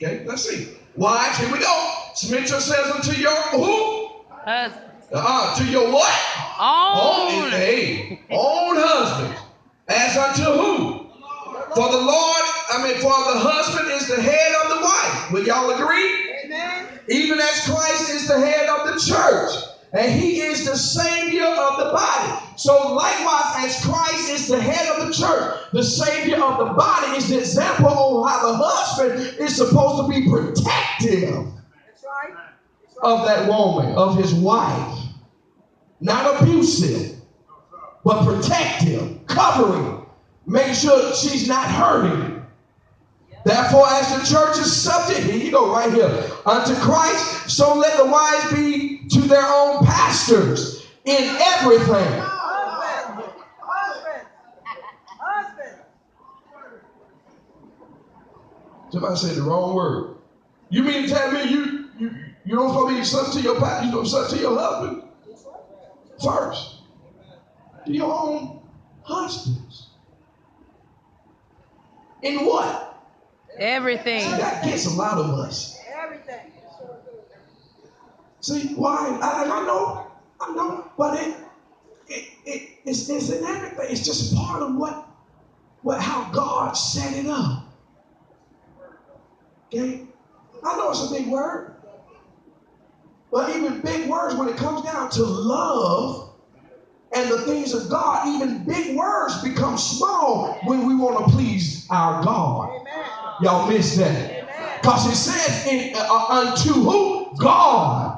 Okay, let's see. Wives, here we go. Submit yourselves unto your who? To your what? Own. Own husbands. As unto who? For the husband is the head of the wife. Will y'all agree? Amen. Even as Christ is the head of the church. And he is the Savior of the body. So likewise, as Christ is the head of the church, the Savior of the body is the example of how the husband is supposed to be protective of that woman, of his wife. Not abusive, but protective, covering, making sure she's not hurting. Therefore, as the church is subject, here you go, right here, unto Christ, so let the wives be to their own pastors in everything. Husband. Somebody said the wrong word. You mean to tell me you don't supposed to be son to your pastor, you don't son to your husband first? To your own husbands. In what? Everything. See, that gets a lot of us. Everything. See, why? I know, but it's in everything. It's just part of how God set it up. Okay? I know it's a big word, but even big words, when it comes down to love and the things of God, even big words become small when we want to please our God. Amen. Y'all miss that. Because it says unto who? God.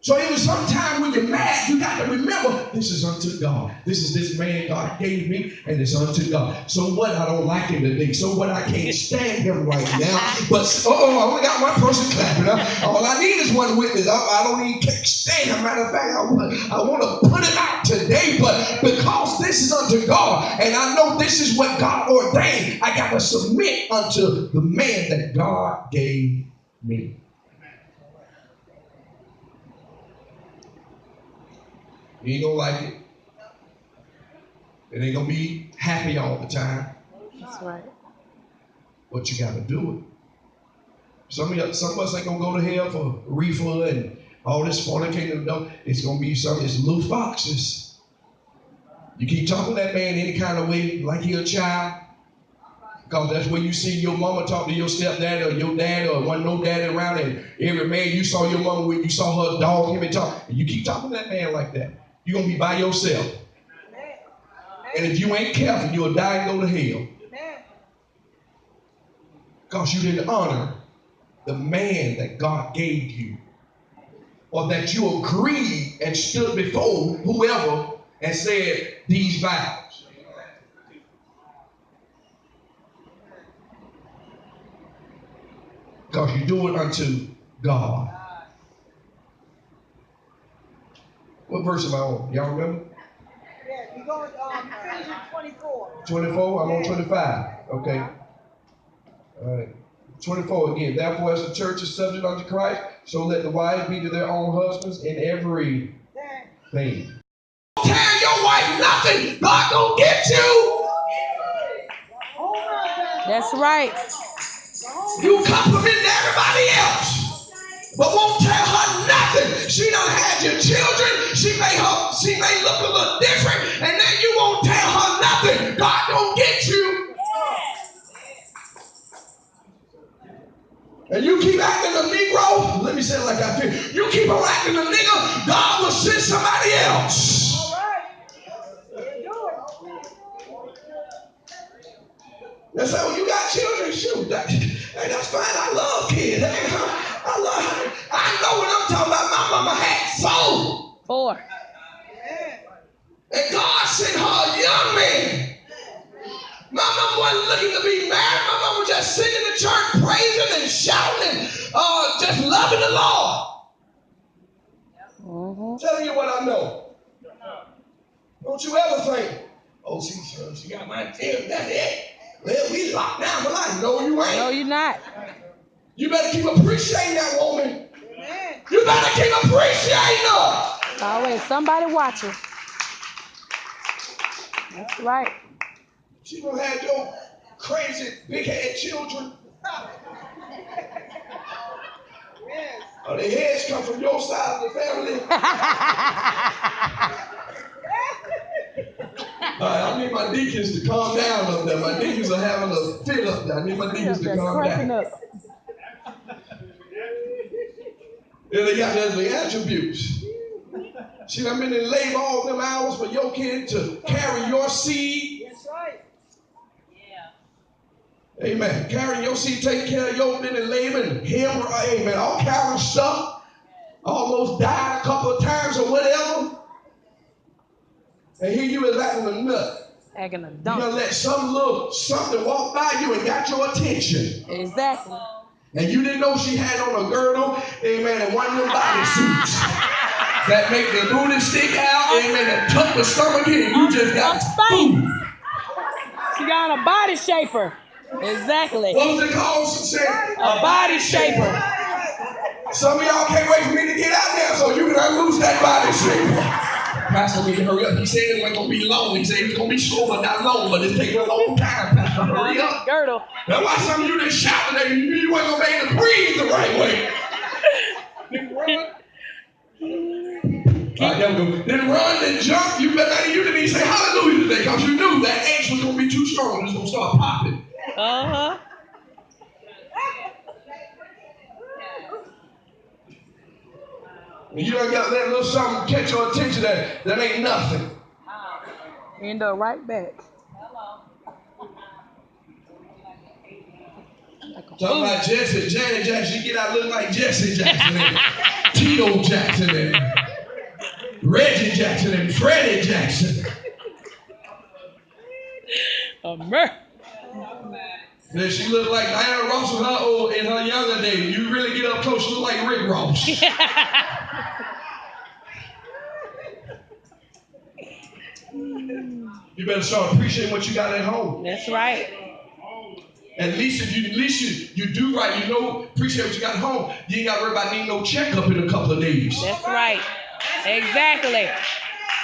So even sometimes when you're mad, you got to remember, this is unto God. This is this man God gave me, and it's unto God. So what? I don't like him today. So what? I can't stand him right now. But I only got one person clapping. All I need is one witness. I don't even can't stand him. Matter of fact, I want to put him out today. But because this is unto God, and I know this is what God ordained, I got to submit unto the man that God gave me. You ain't gonna like it. It ain't gonna be happy all the time. That's right. But you gotta do it. Some of us ain't gonna go to hell for refund and all this fornicating. It's gonna be it's loose boxes. You keep talking to that man any kind of way, like he a child, because that's when you see your mama talk to your stepdad or your dad, or wasn't no daddy around, and every man you saw your mama with, you saw her dog him and talk, and you keep talking to that man like that. You're going to be by yourself. And if you ain't careful, you'll die and go to hell. Because you didn't honor the man that God gave you. Or that you agreed and stood before whoever and said these vows. Because you do it unto God. What verse am I on? Y'all remember? Yeah, you're going Ephesians 24. 24? I'm on 25. Okay. All right. 24 again. Therefore, as the church is subject unto Christ, so let the wives be to their own husbands in everything. Tell your wife nothing. God gonna get you. That's right. You compliment everybody else, but won't tell her nothing. She done had your children. She may look a little different, and then you won't tell her nothing. God gonna get you. And you keep acting a Negro. Let me say it like I feel. You keep on acting a nigga, God will send somebody else. All right. Do it. That's how you got children. Shoot, that's fine. I love kids. I know what I'm talking about. My mama had 4. And God sent her a young man. My mama wasn't looking to be married. My mama was just sitting in the church, praising and shouting and just loving the Lord. Telling you what I know. Don't you ever think, oh, she got my tail, that's it. Well, we locked down for life. No, you ain't. No, you're not. You better keep appreciating that woman. You better keep appreciating her. Always somebody watching. That's right. She gonna have your crazy big head children. Yes. Oh, the heads come from your side of the family. I need my deacons to calm down up there. My deacons are having a fit up there. I need my deacons to calm down. Yeah, they got the attributes. See, I've been in labor all them hours for your kid to carry your seed. That's right. Yeah. Amen. Carrying your seed, taking care of your been in labor and him, amen, all kind of stuff. Almost died a couple of times or whatever. And here you is acting a nut. Acting a You dump. done let some little something walk by you and got your attention. Exactly. And you didn't know she had on a girdle, amen, and one of them bodysuits that make the booty stick out, amen, and tuck the stomach in. You just got food. She got on a body shaper. Exactly. What was it called? She said, A body shaper. Some of y'all can't wait for me to get out there so you can unloose that body shaper. Pastor need to hurry up. He said it wasn't going to be long. He said it was going to be short, but not long. But it's taking a long time, Pastor. Hurry up. Girdle. That's why some of you didn't shout today. You knew you wasn't going to be able to breathe the right way. Then run, then jump. You didn't even say hallelujah today because you knew that X was going to be too strong. It was going to start popping. Uh-huh. And you done got that little something catch your attention that ain't nothing. End up right back. Talking about Jesse, Janet Jackson, you get out looking like Jesse Jackson and Tito Jackson and Reggie Jackson and Freddie Jackson. Then she looked like Diana Ross in her younger days. You really get up close, she look like Rick Ross. You better start appreciating what you got at home. That's right. At least if you do right, you know, appreciate what you got at home. You ain't got to worry about needing no checkup in a couple of days. That's right. Exactly.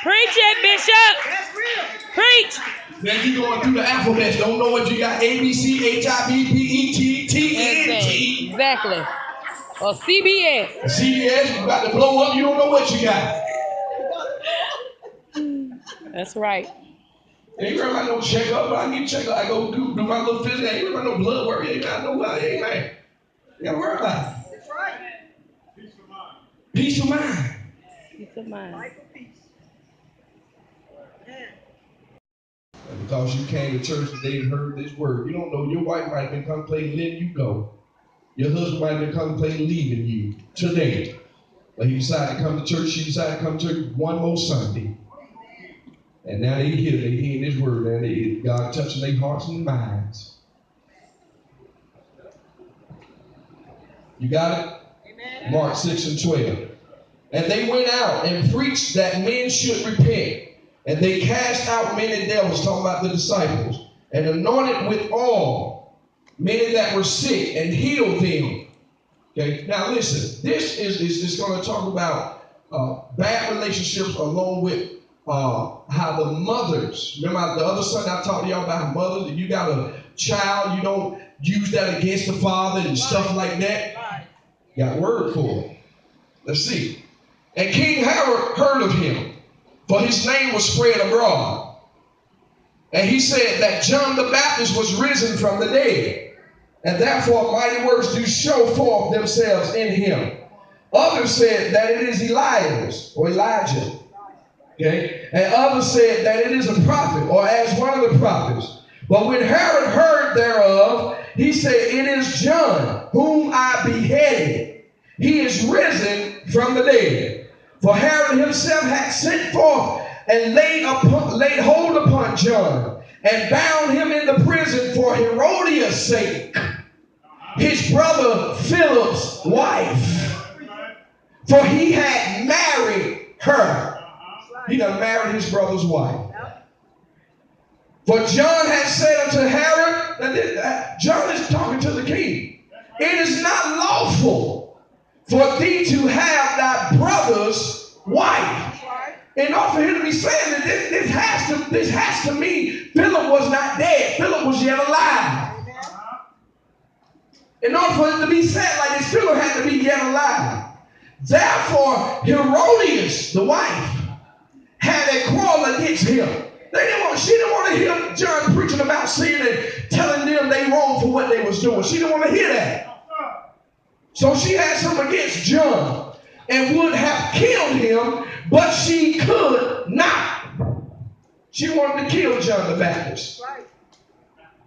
Preach it, Bishop. That's real. Preach. Then you going through the alphabet, don't know what you got. A, B, C, H, I, B, P, E, T, T, N, T. Exactly. Or CBS. CBS, you about to blow up, you don't know what you got. That's right. Ain't worry about no checkup, but I need to check up. I go do my little physical. Ain't worry about no blood work. Ain't got nobody. Amen. You gotta worry about it. That's right. Peace of mind. Peace of mind. Life of peace. Yeah. And because you came to church today and heard this word, you don't know your wife might have been contemplating letting you go. Your husband might have been contemplating leaving you today. But he decided to come to church. She decided to come to church one more Sunday. And now they hearing this word, and God touching their hearts and minds. You got it? Amen. Mark 6 and 12. And they went out and preached that men should repent. And they cast out many devils, talking about the disciples, and anointed with oil many that were sick and healed them. Okay, now listen, this is going to talk about bad relationships along with how the mothers, remember the other Sunday I talked to y'all about how mothers, if you got a child, you don't use that against the father and stuff like that. Got word for it. Let's see. And King Herod heard of him, for his name was spread abroad. And he said that John the Baptist was risen from the dead, and therefore mighty works do show forth themselves in him. Others said that it is Elias or Elijah. Okay? And others said that it is a prophet, or as one of the prophets. But when Herod heard thereof, he said, it is John, whom I beheaded. He is risen from the dead. For Herod himself had sent forth and laid hold upon John, and bound him in the prison for Herodias' sake, his brother Philip's wife. For he had married her. He done married his brother's wife. For John had said unto Herod, John is talking to the king, it is not lawful for thee to have thy brother's wife. In order for him to be saying that this has to mean Philip was not dead. Philip was yet alive. In order for it to be said, like it still had to be yet alive. Therefore, Herodias, the wife, had a quarrel against him. She didn't want to hear John preaching about sin and telling them they wrong for what they was doing. She didn't want to hear that. So she had something against John and would have killed him, but she could not. She wanted to kill John the Baptist.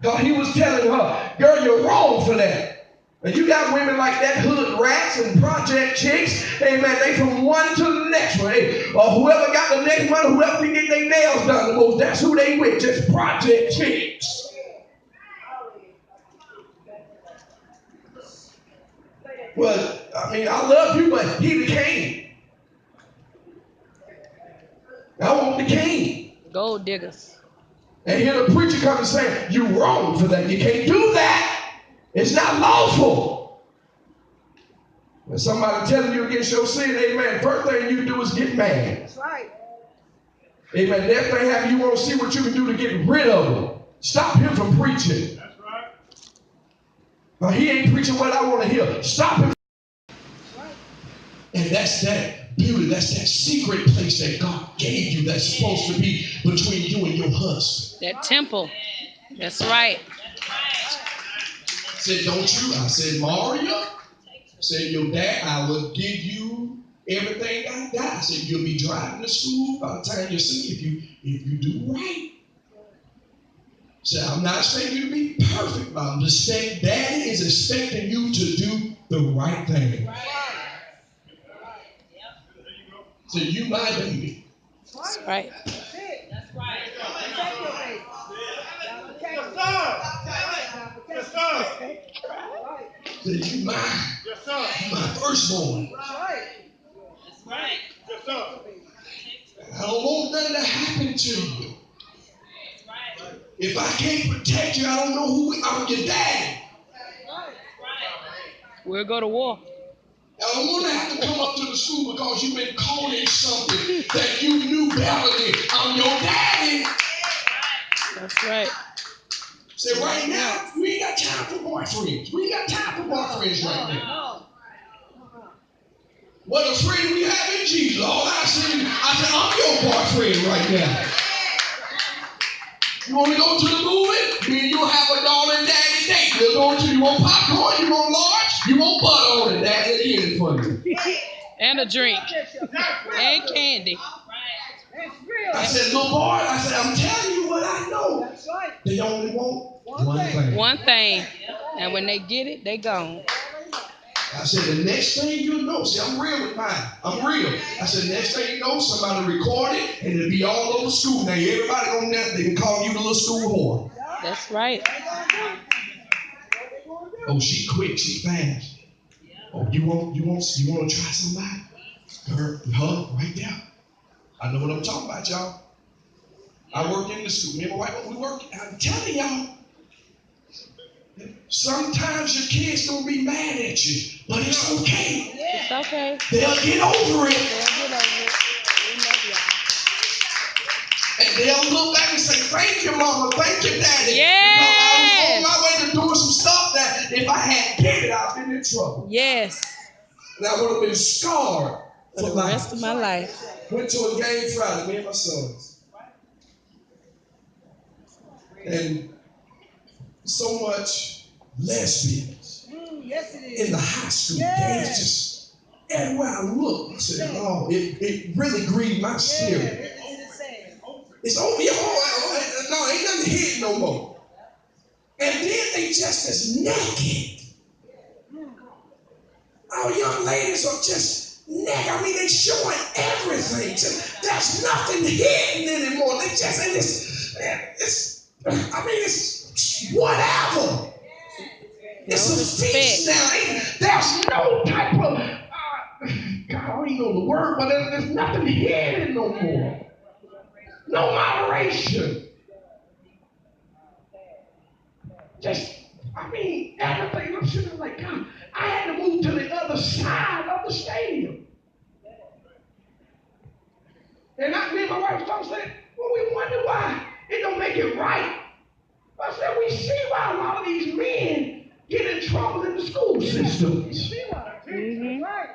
Because he was telling her, girl, you're wrong for that. And you got women like that, hood rats and project chicks. Hey, man, they from one to the next one. Hey, or whoever got the next money, whoever can get their nails done the most, that's who they with, just project chicks. Well, I mean, I love you, but he the king. I want the king. Gold diggers. And here the preacher comes and saying, you wrong for that. You can't do that. It's not lawful. When somebody telling you against your sin, amen, first thing you do is get mad. That's right. Amen. That thing happen, you want to see what you can do to get rid of him. Stop him from preaching. That's right. Now, he ain't preaching what I want to hear. Stop him. That's right. And that's that beauty. That's that secret place that God gave you that's supposed to be between you and your husband. That temple. That's right. I said, don't you? I said, Mario. I said, your dad, I will give you everything I got. I said, you'll be driving to school by the time you see if you do right. I said, I'm not expecting you to be perfect, but I'm just saying Daddy is expecting you to do the right thing. So you my baby. That's right. That's right. Yes, sir. So you my firstborn. That's right. Yes, sir. I don't want nothing to happen to you. If I can't protect you, I don't know who I'm your daddy. We'll go to war. I don't want to have to come up to the school because you've been caught in something that you knew better than I'm your daddy. That's right. Say right now, we ain't got time for boyfriends. We ain't got time for boyfriends right now. What a friend we have in Jesus. All I said, I'm your boyfriend right now. You want to go to the movie? Me and you'll have a darling daddy date. We'll go to, you want popcorn? You want large? You want butter on it? Daddy, let it in for you. And a drink. And candy. I said, little boy, I said, I'm telling you what I know. That's right. They only want one thing. One thing. And when they get it, they gone. I said, the next thing you know, see, I'm real with mine. I'm real. I said, next thing you know, somebody record it, and it'll be all over school. Now, everybody on that, they can call you the little school whore. That's right. Oh, she quick, she fast. Oh, you want to try somebody? Her, right there. I know what I'm talking about, y'all. I work in the school. Me and my wife, we work. I'm telling y'all, sometimes your kids don't be mad at you, but it's okay. It's okay. They'll get over it. They'll get over it. We love y'all. And they'll look back and say, thank you, Mama. Thank you, Daddy. Yes. Because I was on my way to doing some stuff that if I hadn't did it, I'd been in trouble. Yes. And I would have been scarred For the rest of my life. Went to a game Friday, me and my sons. And so much lesbians Yes, it is. in the high school. Yeah. They just, everywhere I look, I said, oh, it really grieved my spirit. It's over here. No, ain't nothing hidden no more. And then they just as naked. Our young ladies are just naked. I mean, they showing everything. There's nothing hidden anymore. They just, it's whatever. It's a feast now. There's no type of, God, I don't even know the word, but there's nothing hidden no more. No moderation. Just, everything. I'm sitting there like, God, I had to move to the other side of the stadium. And me and my wife started saying, well, we wonder why it don't make it right. I said, we see why a lot of these men get in trouble in the school systems. Right.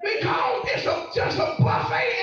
Because it's just a buffet